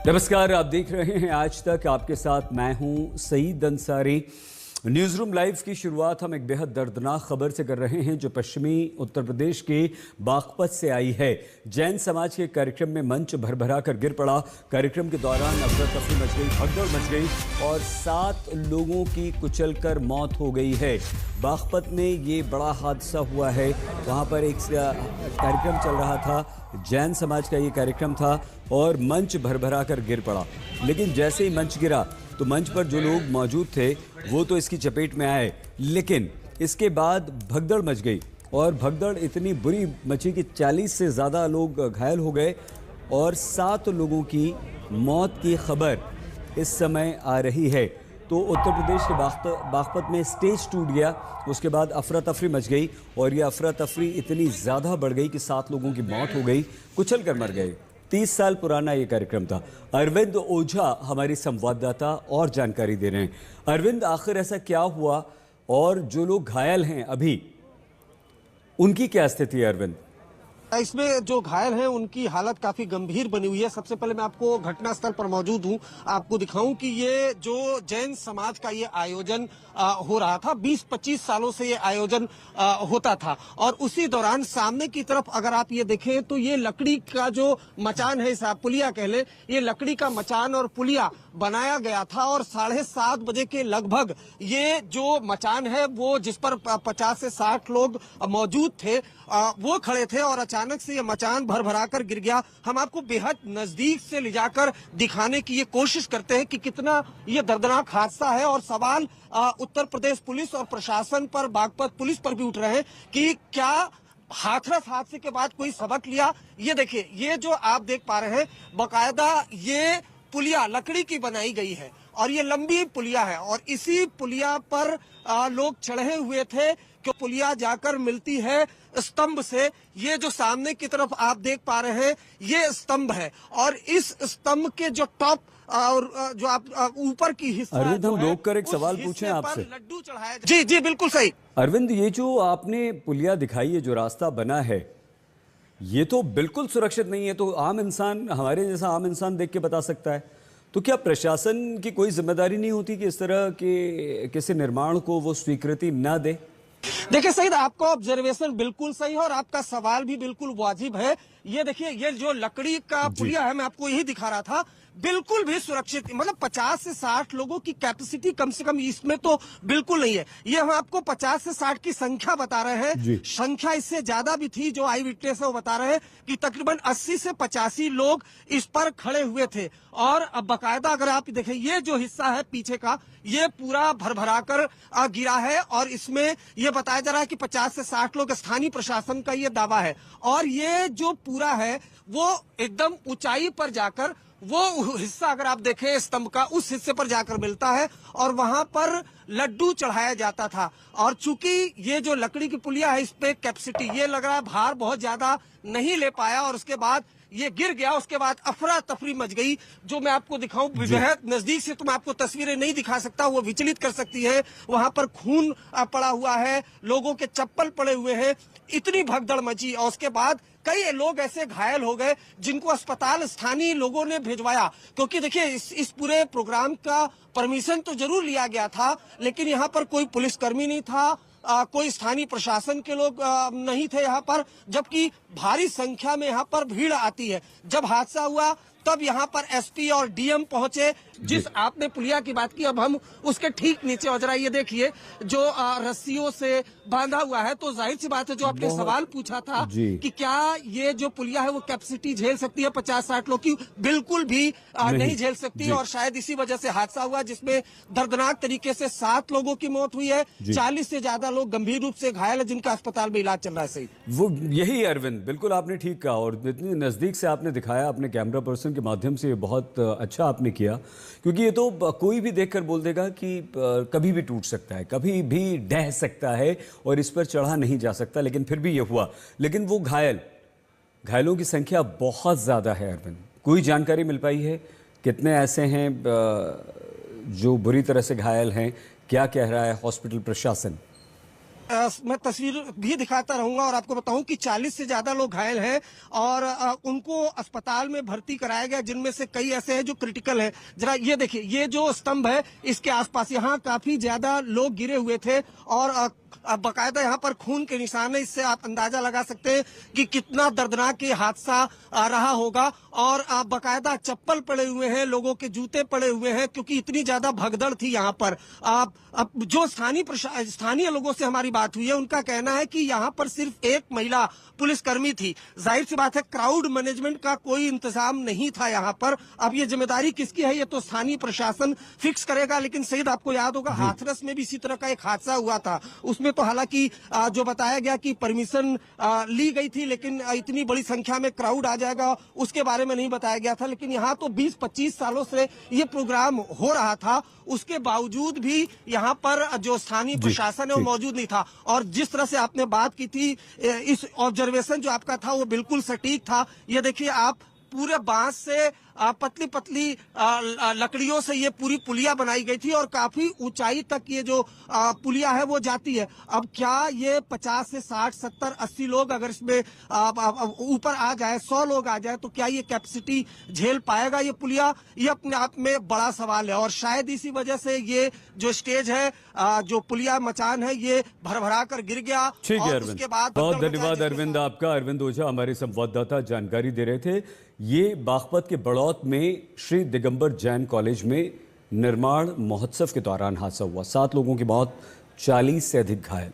नमस्कार, आप देख रहे हैं आज तक। आपके साथ मैं हूं Saeed Ansari. News room live की शुरुआत हम एक बेहद दर्दनाक खबर से कर रहे हैं जो पश्चिमी उत्तर प्रदेश के बागपत से आई है। जैन समाज के कार्यक्रम में मंच भरभरा कर गिर पड़ा। कार्यक्रम के दौरान अफरा तफरी मच गई, भगदड़ मच गई और 7 लोगों की कुचलकर मौत हो गई है। बागपत में ये बड़ा हादसा हुआ है। वहाँ पर एक कार्यक्रम चल रहा था, जैन समाज का ये कार्यक्रम था और मंच भरभरा कर गिर पड़ा। लेकिन जैसे ही मंच गिरा तो मंच पर जो लोग मौजूद थे वो तो इसकी चपेट में आए, लेकिन इसके बाद भगदड़ मच गई और भगदड़ इतनी बुरी मची कि 40 से ज़्यादा लोग घायल हो गए और 7 लोगों की मौत की खबर इस समय आ रही है। तो उत्तर प्रदेश के बागपत में स्टेज टूट गया। उसके बाद अफरा तफरी मच गई और ये अफरा तफरी इतनी ज़्यादा बढ़ गई कि 7 लोगों की मौत हो गई, कुचल कर मर गए। 30 साल पुराना ये कार्यक्रम था। अरविंद ओझा हमारी संवाददाता और जानकारी दे रहे हैं। अरविंद, आखिर ऐसा क्या हुआ और जो लोग घायल हैं अभी उनकी क्या स्थिति है? अरविंद, इसमें जो घायल हैं उनकी हालत काफी गंभीर बनी हुई है। सबसे पहले मैं आपको घटनास्थल पर मौजूद हूं, आपको दिखाऊं कि ये जो जैन समाज का ये आयोजन हो रहा था, 20-25 सालों से ये आयोजन होता था और उसी दौरान सामने की तरफ अगर आप ये देखें तो ये लकड़ी का जो मचान है, इसे पुलिया कह ले, ये लकड़ी का मचान और पुलिया बनाया गया था और 7:30 बजे के लगभग ये जो मचान है वो जिस पर 50 से 60 लोग मौजूद थे वो खड़े थे और अचानक से ये मचान भरभरा कर गिर गया। हम आपको बेहद नजदीक से ले जाकर दिखाने की ये कोशिश करते हैं कि कितना ये दर्दनाक हादसा है और सवाल उत्तर प्रदेश पुलिस और प्रशासन पर, बागपत पुलिस पर भी उठ रहे हैं कि क्या हाथरस हादसे के बाद कोई सबक लिया। ये देखिए, ये जो आप देख पा रहे हैं बकायदा ये पुलिया लकड़ी की बनाई गई है और ये लंबी पुलिया है और इसी पुलिया पर लोग चढ़े हुए थे कि पुलिया जाकर मिलती है स्तंभ से। ये जो सामने की तरफ आप देख पा रहे हैं ये स्तंभ है और इस स्तंभ के जो टॉप और जो आप ऊपर की हिस्सा, अरविंद, हम रोक कर एक सवाल पूछें आपसे। लड्डू चढ़ाया। जी जी बिल्कुल सही। अरविंद, ये जो आपने पुलिया दिखाई है, जो रास्ता बना है, ये तो बिल्कुल सुरक्षित नहीं है। तो आम इंसान, हमारे जैसा आम इंसान देख के बता सकता है। तो क्या प्रशासन की कोई जिम्मेदारी नहीं होती कि इस तरह के किसी निर्माण को वो स्वीकृति न दे? देखिए सईद, आपका ऑब्जर्वेशन बिल्कुल सही है और आपका सवाल भी बिल्कुल वाजिब है। ये देखिए, ये जो लकड़ी का पुलिया है, मैं आपको यही दिखा रहा था, बिल्कुल भी सुरक्षित, मतलब 50 से 60 लोगों की कैपेसिटी कम से कम इसमें तो बिल्कुल नहीं है। ये हम आपको 50 से 60 की संख्या बता रहे हैं, संख्या इससे ज्यादा भी थी। जो आई विटनेस है वो बता रहे हैं कि तकरीबन 80 से 85 लोग इस पर खड़े हुए थे और अब बाकायदा अगर आप देखें ये जो हिस्सा है पीछे का, ये पूरा भरभरा कर गिरा है और इसमें ये बताया जा रहा है कि 50 से 60 लोग, स्थानीय प्रशासन का ये दावा है। और ये जो पूरा है वो एकदम ऊंचाई पर जाकर, वो हिस्सा अगर आप देखें स्तंभ का, उस हिस्से पर जाकर मिलता है और वहां पर लड्डू चढ़ाया जाता था। और चूंकि ये जो लकड़ी की पुलिया है, इस पे कैपेसिटी, ये लग रहा है भार बहुत ज्यादा नहीं ले पाया और उसके बाद ये गिर गया। उसके बाद अफरा तफरी मच गई, जो मैं आपको दिखाऊं बेहद नजदीक से। तो मैं आपको तस्वीरें नहीं दिखा सकता, वो विचलित कर सकती है। वहां पर खून पड़ा हुआ है, लोगों के चप्पल पड़े हुए हैं, इतनी भगदड़ मची और उसके बाद कई लोग ऐसे घायल हो गए जिनको अस्पताल स्थानीय लोगों ने भिजवाया। क्योंकि देखिए इस पूरे प्रोग्राम का परमिशन तो जरूर लिया गया था, लेकिन यहाँ पर कोई पुलिसकर्मी नहीं था, कोई स्थानीय प्रशासन के लोग नहीं थे यहाँ पर, जबकि भारी संख्या में यहाँ पर भीड़ आती है। जब हादसा हुआ तब यहाँ पर एसपी और डीएम पहुंचे। जिस आपने पुलिया की बात की, अब हम उसके ठीक नीचे, और जरा ये देखिए जो रस्सियों से बांधा हुआ है। तो जाहिर सी बात है, जो आपने सवाल पूछा था कि क्या ये जो पुलिया है वो कैपेसिटी झेल सकती है 50-60 लोग की, बिल्कुल भी नहीं झेल सकती। और शायद इसी वजह से हादसा हुआ जिसमें दर्दनाक तरीके से 7 लोगों की मौत हुई है, 40 से ज्यादा लोग गंभीर रूप से घायल है जिनका अस्पताल में इलाज चल रहा है। सही वो यही अरविंद, बिल्कुल आपने ठीक कहा और इतनी नजदीक से आपने दिखाया अपने कैमरा पर्सन के माध्यम से, बहुत अच्छा आपने किया। क्योंकि ये तो कोई भी देखकर बोल देगा कि कभी भी टूट सकता है, कभी भी ढह सकता है और इस पर चढ़ा नहीं जा सकता, लेकिन फिर भी ये हुआ। लेकिन वो घायलों की संख्या बहुत ज़्यादा है। अरविंद, कोई जानकारी मिल पाई है कितने ऐसे हैं जो बुरी तरह से घायल हैं? क्या कह रहा है हॉस्पिटल प्रशासन? मैं तस्वीर भी दिखाता रहूंगा और आपको बताऊं कि 40 से ज्यादा लोग घायल हैं और उनको अस्पताल में भर्ती कराया गया, जिनमें से कई ऐसे हैं जो क्रिटिकल है। जरा ये देखिए, ये जो स्तंभ है इसके आसपास यहाँ काफी ज्यादा लोग गिरे हुए थे और बकायदा यहाँ पर खून के निशान है। इससे आप अंदाजा लगा सकते हैं कि कितना दर्दनाक ये हादसा रहा होगा। और बकायदा चप्पल पड़े हुए हैं, लोगों के जूते पड़े हुए हैं, क्योंकि इतनी ज्यादा भगदड़ थी यहाँ पर। अब जो स्थानीय लोगों से हमारी बात हुई है, उनका कहना है कि यहाँ पर सिर्फ एक महिला पुलिसकर्मी थी। जाहिर सी बात है, क्राउड मैनेजमेंट का कोई इंतजाम नहीं था यहाँ पर। अब ये जिम्मेदारी किसकी है, ये तो स्थानीय प्रशासन फिक्स करेगा। लेकिन सईद, आपको याद होगा हाथरस में भी इसी तरह का एक हादसा हुआ था। उसमें तो हालांकि जो बताया गया कि परमिशन ली गई थी, लेकिन इतनी बड़ी संख्या में क्राउड आ जाएगा उसके बारे में नहीं बताया गया था। लेकिन यहाँ तो 20-25 सालों से ये प्रोग्राम हो रहा था, उसके बावजूद भी यहाँ पर जो स्थानीय प्रशासन है वो मौजूद नहीं था। और जिस तरह से आपने बात की थी, इस ऑब्जर्वेशन जो आपका था वो बिल्कुल सटीक था। ये देखिए, आप पूरे बांस से पतली पतली लकड़ियों से ये पूरी पुलिया बनाई गई थी और काफी ऊंचाई तक ये जो पुलिया है वो जाती है। अब क्या ये 50 से 60, 70, 80 लोग अगर इसमें ऊपर आ जाए, 100 लोग आ जाए, तो क्या ये कैपेसिटी झेल पाएगा ये पुलिया? ये अपने आप में बड़ा सवाल है। और शायद इसी वजह से ये जो स्टेज है, जो पुलिया मचान है, ये भरभरा कर गिर गया। ठीक है और अरविंद, उसके बाद बहुत धन्यवाद अरविंद आपका। अरविंद ओझा हमारे संवाददाता जानकारी दे रहे थे। ये बागपत के बड़ौत में श्री दिगंबर जैन कॉलेज में निर्माण महोत्सव के दौरान हादसा हुआ। 7 लोगों की मौत, 40 से अधिक घायल।